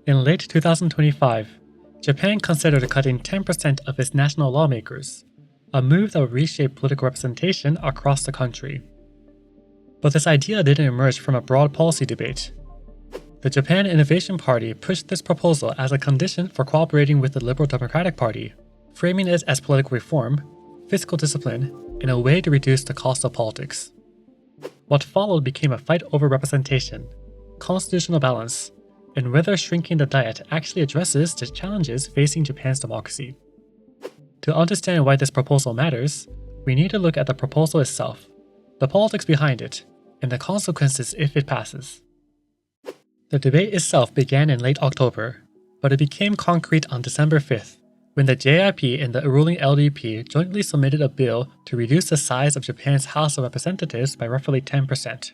In late 2025, Japan considered cutting 10% of its national lawmakers, a move that would reshape political representation across the country. But this idea didn't emerge from a broad policy debate. The Japan Innovation Party pushed this proposal as a condition for cooperating with the Liberal Democratic Party, framing it as political reform, fiscal discipline, and a way to reduce the cost of politics. What followed became a fight over representation, constitutional balance, and whether shrinking the diet actually addresses the challenges facing Japan's democracy. To understand why this proposal matters, we need to look at the proposal itself, the politics behind it, and the consequences if it passes. The debate itself began in late October, but it became concrete on December 5th, when the JIP and the ruling LDP jointly submitted a bill to reduce the size of Japan's House of Representatives by roughly 10%.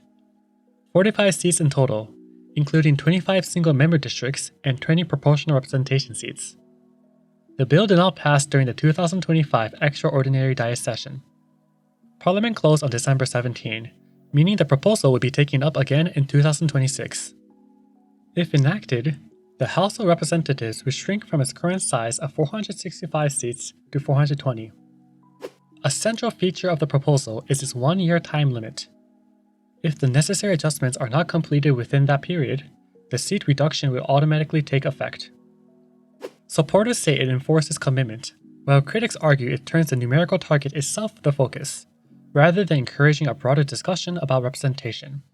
45 seats in total, including 25 single-member districts and 20 proportional representation seats. The bill did not pass during the 2025 extraordinary Diet session. Parliament closed on December 17, meaning the proposal would be taken up again in 2026. If enacted, the House of Representatives would shrink from its current size of 465 seats to 420. A central feature of the proposal is its one-year time limit. If the necessary adjustments are not completed within that period, the seat reduction will automatically take effect. Supporters say it enforces commitment, while critics argue it turns the numerical target itself the focus, rather than encouraging a broader discussion about representation.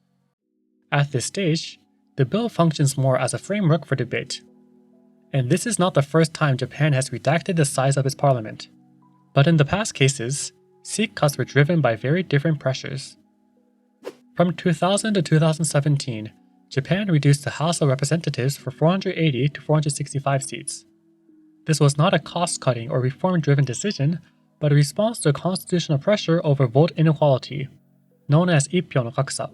At this stage, the bill functions more as a framework for debate. And this is not the first time Japan has redacted the size of its parliament. But in the past cases, seat cuts were driven by very different pressures. From 2000 to 2017, Japan reduced the House of Representatives from 480 to 465 seats. This was not a cost-cutting or reform-driven decision, but a response to constitutional pressure over vote inequality, known as ippyo no kakusa.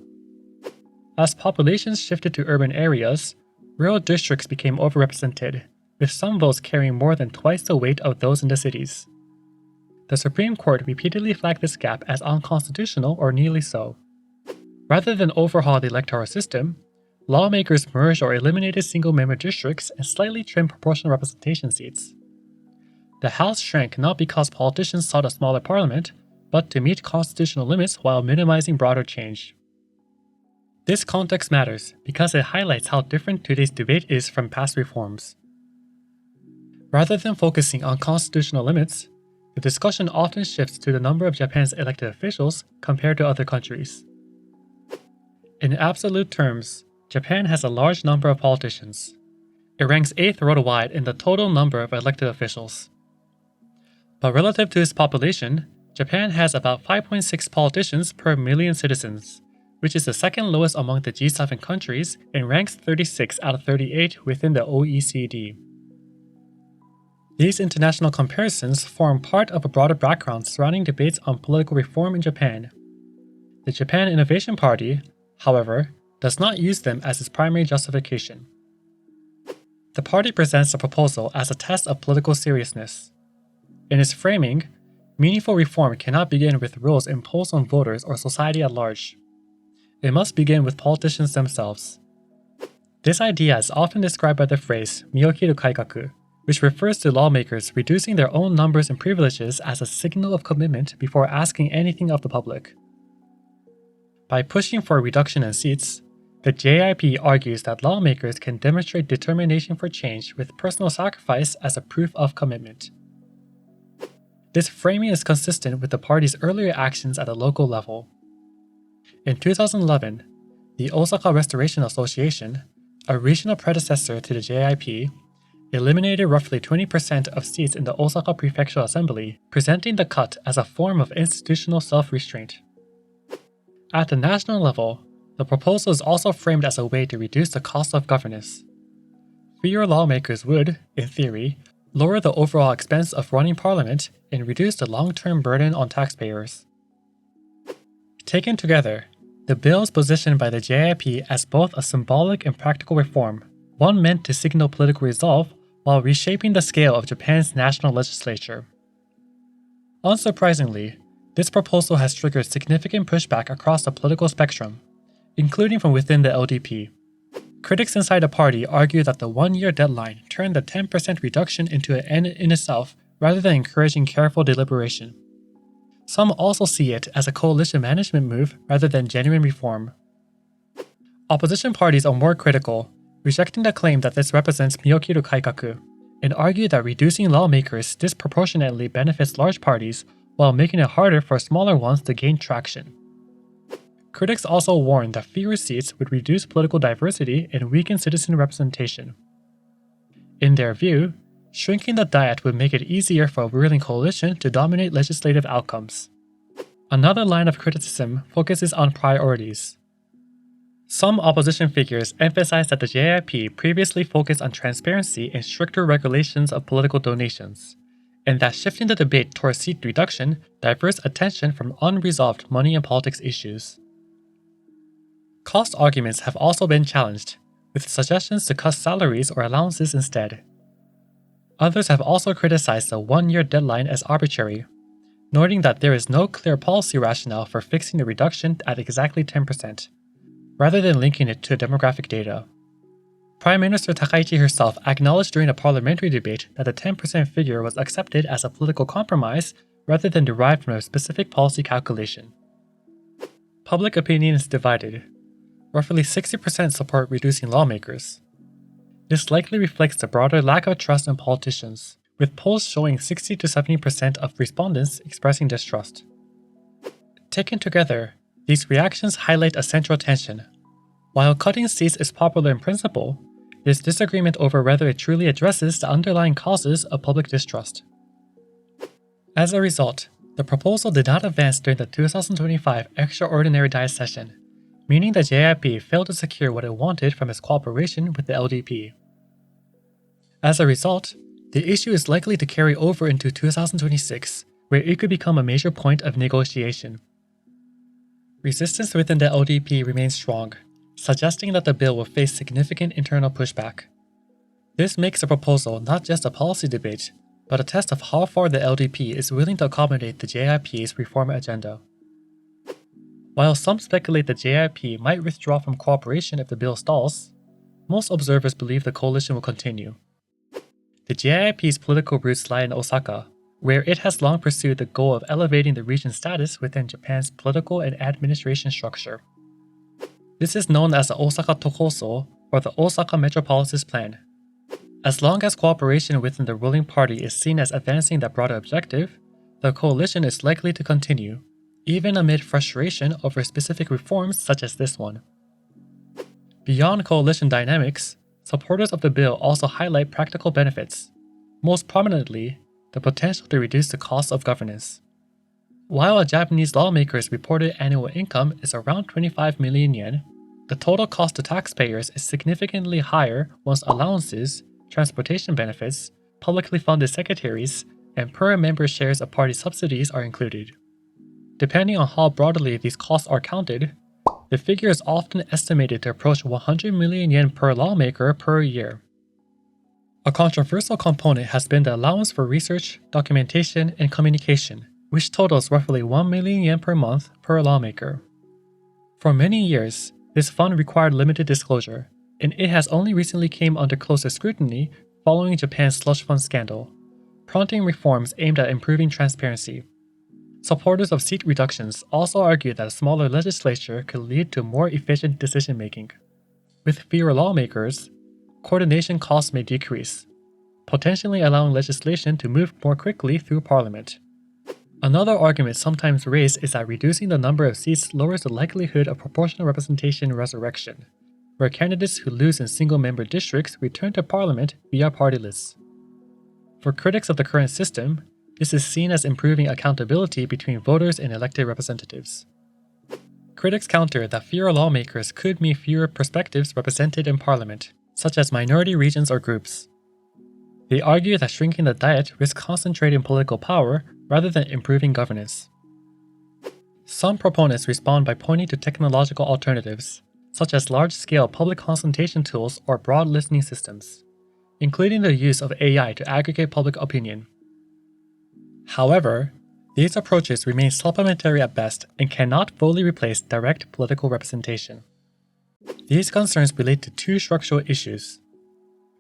As populations shifted to urban areas, rural districts became overrepresented, with some votes carrying more than twice the weight of those in the cities. The Supreme Court repeatedly flagged this gap as unconstitutional or nearly so. Rather than overhaul the electoral system, lawmakers merged or eliminated single-member districts and slightly trimmed proportional representation seats. The House shrank not because politicians sought a smaller parliament, but to meet constitutional limits while minimizing broader change. This context matters because it highlights how different today's debate is from past reforms. Rather than focusing on constitutional limits, the discussion often shifts to the number of Japan's elected officials compared to other countries. In absolute terms, Japan has a large number of politicians. It ranks 8th worldwide in the total number of elected officials. But relative to its population, Japan has about 5.6 politicians per million citizens, which is the second lowest among the G7 countries and ranks 36 out of 38 within the OECD. These international comparisons form part of a broader background surrounding debates on political reform in Japan. The Japan Innovation Party, however, does not use them as its primary justification. The party presents the proposal as a test of political seriousness. In its framing, meaningful reform cannot begin with rules imposed on voters or society at large. It must begin with politicians themselves. This idea is often described by the phrase "身を切る改革," which refers to lawmakers reducing their own numbers and privileges as a signal of commitment before asking anything of the public. By pushing for a reduction in seats, the JIP argues that lawmakers can demonstrate determination for change with personal sacrifice as a proof of commitment. This framing is consistent with the party's earlier actions at the local level. In 2011, the Osaka Restoration Association, a regional predecessor to the JIP, eliminated roughly 20% of seats in the Osaka Prefectural Assembly, presenting the cut as a form of institutional self-restraint. At the national level, the proposal is also framed as a way to reduce the cost of governance. Fewer lawmakers would, in theory, lower the overall expense of running parliament and reduce the long-term burden on taxpayers. Taken together, the bill is positioned by the JIP as both a symbolic and practical reform, one meant to signal political resolve while reshaping the scale of Japan's national legislature. Unsurprisingly, this proposal has triggered significant pushback across the political spectrum, including from within the LDP. Critics inside the party argue that the one-year deadline turned the 10% reduction into an end in itself rather than encouraging careful deliberation. Some also see it as a coalition management move rather than genuine reform. Opposition parties are more critical, rejecting the claim that this represents身を切る改革, and argue that reducing lawmakers disproportionately benefits large parties while making it harder for smaller ones to gain traction. Critics also warn that fewer seats would reduce political diversity and weaken citizen representation. In their view, shrinking the diet would make it easier for a ruling coalition to dominate legislative outcomes. Another line of criticism focuses on priorities. Some opposition figures emphasize that the JIP previously focused on transparency and stricter regulations of political donations, and that shifting the debate towards seat reduction diverts attention from unresolved money and politics issues. Cost arguments have also been challenged, with suggestions to cut salaries or allowances instead. Others have also criticized the one-year deadline as arbitrary, noting that there is no clear policy rationale for fixing the reduction at exactly 10%, rather than linking it to demographic data. Prime Minister Takaichi herself acknowledged during a parliamentary debate that the 10% figure was accepted as a political compromise rather than derived from a specific policy calculation. Public opinion is divided. Roughly 60% support reducing lawmakers. This likely reflects the broader lack of trust in politicians, with polls showing 60 to 70% of respondents expressing distrust. Taken together, these reactions highlight a central tension. While cutting seats is popular in principle, there's disagreement over whether it truly addresses the underlying causes of public distrust. As a result, the proposal did not advance during the 2025 Extraordinary Diet session, meaning the JIP failed to secure what it wanted from its cooperation with the LDP. As a result, the issue is likely to carry over into 2026, where it could become a major point of negotiation. Resistance within the LDP remains strong, suggesting that the bill will face significant internal pushback. This makes the proposal not just a policy debate, but a test of how far the LDP is willing to accommodate the JIP's reform agenda. While some speculate the JIP might withdraw from cooperation if the bill stalls, most observers believe the coalition will continue. The JIP's political roots lie in Osaka, where it has long pursued the goal of elevating the region's status within Japan's political and administration structure. This is known as the Osaka Tokoso, or the Osaka Metropolis Plan. As long as cooperation within the ruling party is seen as advancing that broader objective, the coalition is likely to continue, even amid frustration over specific reforms such as this one. Beyond coalition dynamics, supporters of the bill also highlight practical benefits, most prominently, the potential to reduce the cost of governance. While a Japanese lawmaker's reported annual income is around 25 million yen, the total cost to taxpayers is significantly higher once allowances, transportation benefits, publicly funded secretaries, and per-member shares of party subsidies are included. Depending on how broadly these costs are counted, the figure is often estimated to approach 100 million yen per lawmaker per year. A controversial component has been the allowance for research, documentation, and communication, which totals roughly 1 million yen per month per lawmaker. For many years, this fund required limited disclosure, and it has only recently came under closer scrutiny following Japan's slush fund scandal, prompting reforms aimed at improving transparency. Supporters of seat reductions also argue that a smaller legislature could lead to more efficient decision-making. With fewer lawmakers, coordination costs may decrease, potentially allowing legislation to move more quickly through Parliament. Another argument sometimes raised is that reducing the number of seats lowers the likelihood of proportional representation resurrection, where candidates who lose in single-member districts return to Parliament via party lists. For critics of the current system, this is seen as improving accountability between voters and elected representatives. Critics counter that fewer lawmakers could mean fewer perspectives represented in Parliament, such as minority regions or groups. They argue that shrinking the diet risks concentrating political power rather than improving governance. Some proponents respond by pointing to technological alternatives, such as large-scale public consultation tools or broad listening systems, including the use of AI to aggregate public opinion. However, these approaches remain supplementary at best and cannot fully replace direct political representation. These concerns relate to two structural issues.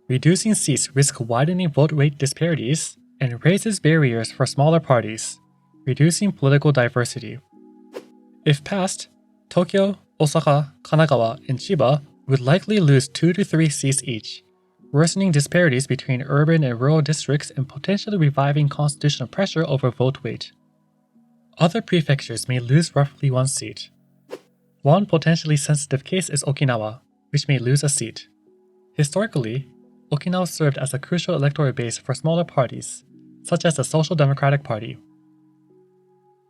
Reducing seats risks widening vote rate disparities and raises barriers for smaller parties, reducing political diversity. If passed, Tokyo, Osaka, Kanagawa, and Chiba would likely lose 2 to 3 seats each, worsening disparities between urban and rural districts and potentially reviving constitutional pressure over vote weight. Other prefectures may lose roughly 1 seat. One potentially sensitive case is Okinawa, which may lose a seat. Historically, Okinawa served as a crucial electoral base for smaller parties, such as the Social Democratic Party.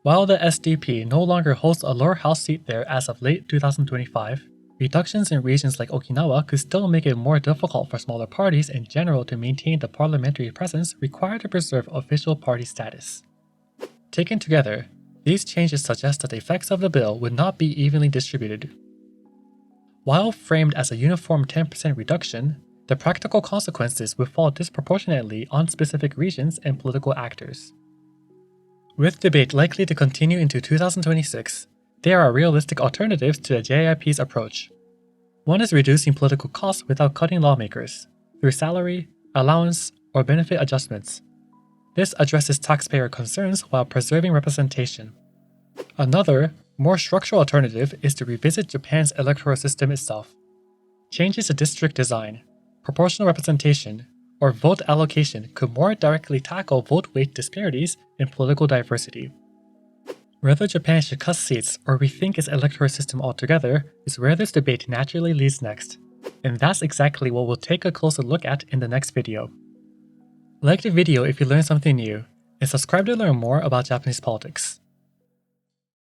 While the SDP no longer holds a lower house seat there as of late 2025, reductions in regions like Okinawa could still make it more difficult for smaller parties in general to maintain the parliamentary presence required to preserve official party status. Taken together, these changes suggest that the effects of the bill would not be evenly distributed. While framed as a uniform 10% reduction, the practical consequences would fall disproportionately on specific regions and political actors. With debate likely to continue into 2026, there are realistic alternatives to the JIP's approach. One is reducing political costs without cutting lawmakers, through salary, allowance, or benefit adjustments. This addresses taxpayer concerns while preserving representation. Another, more structural alternative is to revisit Japan's electoral system itself. Changes to district design, proportional representation, or vote allocation could more directly tackle vote weight disparities and political diversity. Whether Japan should cut seats or rethink its electoral system altogether is where this debate naturally leads next, and that's exactly what we'll take a closer look at in the next video. Like the video if you learned something new, and subscribe to learn more about Japanese politics.